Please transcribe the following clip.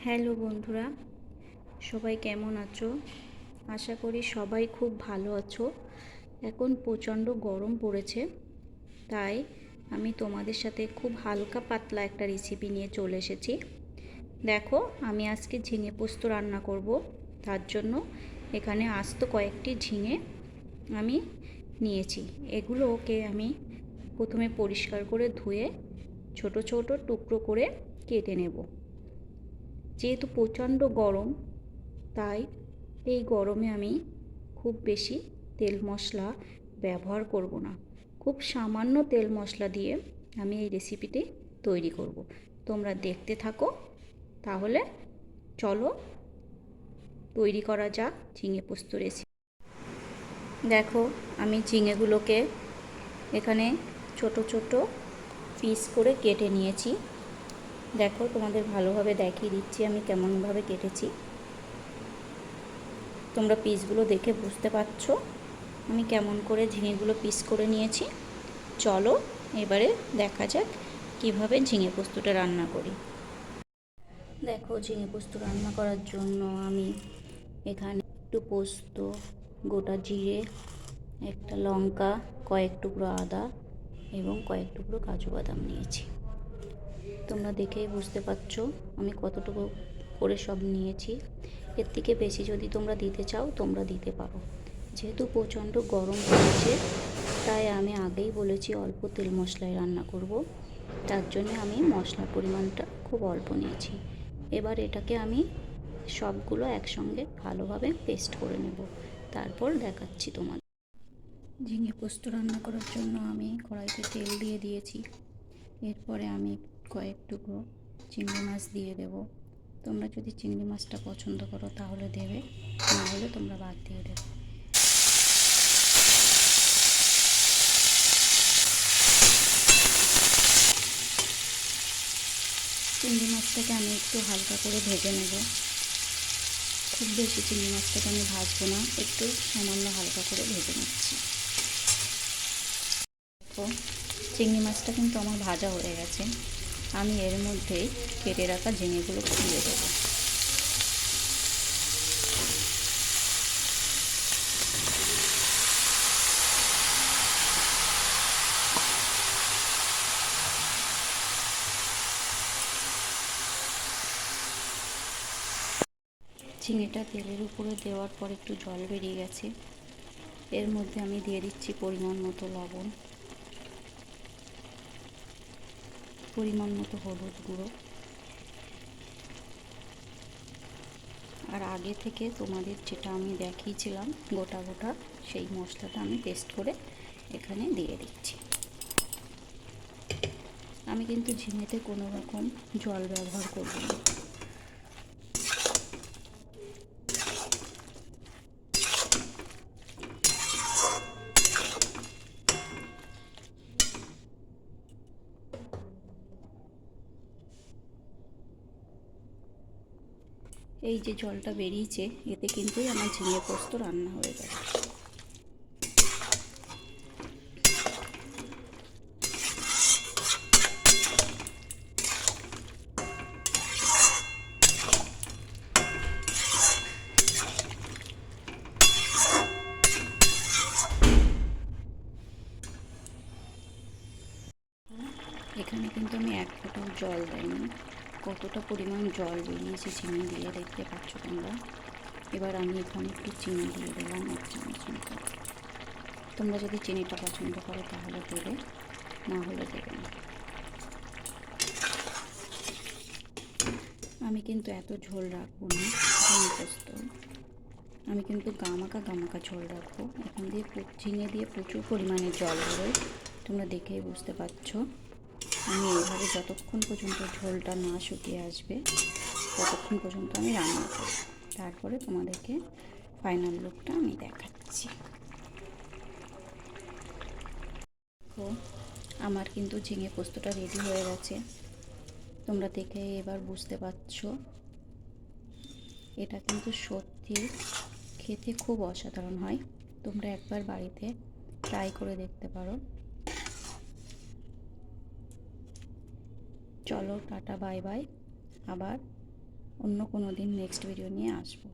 Hello বন্ধুরা, সবাই কেমন আছো? আশা করি সবাই খুব ভালো আছো। এখন প্রচণ্ড গরম পড়েছে, তাই আমি তোমাদের সাথে খুব হালকা পাতলা একটা রেসিপি নিয়ে চলে এসেছি। দেখো, আমি আজকে ঝিঙে পোস্ত রান্না করব। তার জন্য এখানে আস্ত কয়েকটি ঝিঙে আমি নিয়েছি। এগুলোকে আমি প্রথমে পরিষ্কার করে ধুয়ে ছোট ছোট টুকরো করে কেটে নেব। যেহেতু প্রচণ্ড গরম, তাই এই গরমে আমি খুব বেশি তেল মশলা ব্যবহার করব না। খুব সামান্য তেল মশলা দিয়ে আমি এই রেসিপিটি তৈরি করব। তোমরা দেখতে থাকো। তাহলে চলো তৈরি করা যাক ঝিঙে পোস্ত রেসিপি। দেখো, আমি ঝিঙেগুলোকে এখানে ছোট ছোট পিস করে কেটে নিয়েছি। দেখো, তোমাদের ভালোভাবে দেখিয়ে দিচ্ছি আমি কেমনভাবে কেটেছি। তোমরা পিসগুলো দেখে বুঝতে পারছো আমি কেমন করে ঝিঙেগুলো পিস করে নিয়েছি। চলো এবারে দেখা যাক কিভাবে ঝিঙে পোস্তটা রান্না করি। দেখো, ঝিঙে পোস্ত রান্না করার জন্য আমি এখানে একটু পোস্ত, গোটা জিরে, একটা লঙ্কা, কয়েক টুকরো আদা এবং কয়েক টুকরো কাজু বাদাম নিয়েছি। তোমরা দেখেই বুঝতে পারছো আমি কতটুকু করে সব নিয়েছি। এর থেকে বেশি যদি তোমরা দিতে চাও তোমরা দিতে পারো। যেহেতু প্রচণ্ড গরম পড়েছে, তাই আমি আগেই বলেছি অল্প তেল মশলায় রান্না করব। তার জন্য আমি মশলার পরিমাণটা খুব অল্প নিয়েছি। এবার এটাকে আমি সবগুলো একসঙ্গে ভালোভাবে পেস্ট করে নেব, তারপর দেখাচ্ছি তোমাদের। ঝিঙে পোস্ত রান্না করার জন্য আমি কড়াইতে তেল দিয়ে দিয়েছি। এরপরে আমি কয়েক টুকরো চিংড়ি মাছ দিয়ে দেব। তোমরা যদি চিংড়ি মাছটা পছন্দ করো তাহলে দেবে, না হলে তোমরা বাদ দিয়ে দেবে। চিংড়ি মাছটাকে আমি একটু হালকা করে ভেজে নেব। খুব বেশি চিংড়ি মাছটাকে আমি ভাজবো না, একটু সামান্য হালকা করে ভেজে নিচ্ছি। তো চিংড়ি মাছটা কিন্তু আমার ভাজা হয়ে গেছে। আমি এর মধ্যেই কেটে রাখা ঝিঙেগুলো দিয়ে দেবো। ঝিঙেটা তেলের উপরে দেওয়ার পর একটু জল বেরিয়ে গেছে। এর মধ্যে আমি দিয়ে দিচ্ছি পরিমাণ মতো লবণ, পরিমাণ মতো হলুদ গুঁড়ো, আর আগে থেকে তোমাদের যেটা আমি দেখিয়েছিলাম গোটা গোটা, সেই মশলাটা আমি পেস্ট করে এখানে দিয়ে দিচ্ছি। আমি কিন্তু ঝিঙেতে কোনো রকম জল ব্যবহার করব না। এই যে জলটা বেরিয়েছে, এতে কিন্তু আমার ঝিঙে পোস্ত রান্না হয়ে যাবে। এখানে কিন্তু আমি এক ফোঁটাও জল দেইনি। কতটা পরিমাণ জল বেরিয়েছে ঝিঙে দিয়ে দেখতে পাচ্ছ তোমরা। এবার আমি এখানে একটু চিনি দিয়ে দিলাম, 1 চামচ মতো। তোমরা যদি চিনিটা পছন্দ করো তাহলে দেবে, না হলে দেবে না। আমি কিন্তু এত ঝোল রাখবো না ঝিঙে পোস্ত, আমি কিন্তু গামাকা গামাকা ঝোল রাখবো। এখান দিয়ে ঝিঙে দিয়ে প্রচুর পরিমাণে জল বেরোয়, তোমরা দেখেই বুঝতে পারছো। আমি এইভাবে যতক্ষণ পর্যন্ত ঝোলটা না শুকিয়ে আসবে ততক্ষণ পর্যন্ত আমি রান্না করব। তারপরে তোমাদেরকে ফাইনাল লুকটা আমি দেখাচ্ছি। তো আমার কিন্তু ঝিঙে পোস্তটা রেডি হয়ে গেছে। তোমরা দেখে এবার বুঝতে পারছো এটা কিন্তু সত্যি খেতে খুব অসাধারণ হয়। তোমরা একবার বাড়িতে ট্রাই করে দেখতে পারো। চলো টাটা, বাই বাই। আবার অন্য কোনো দিন নেক্সট ভিডিও নিয়ে আসবো।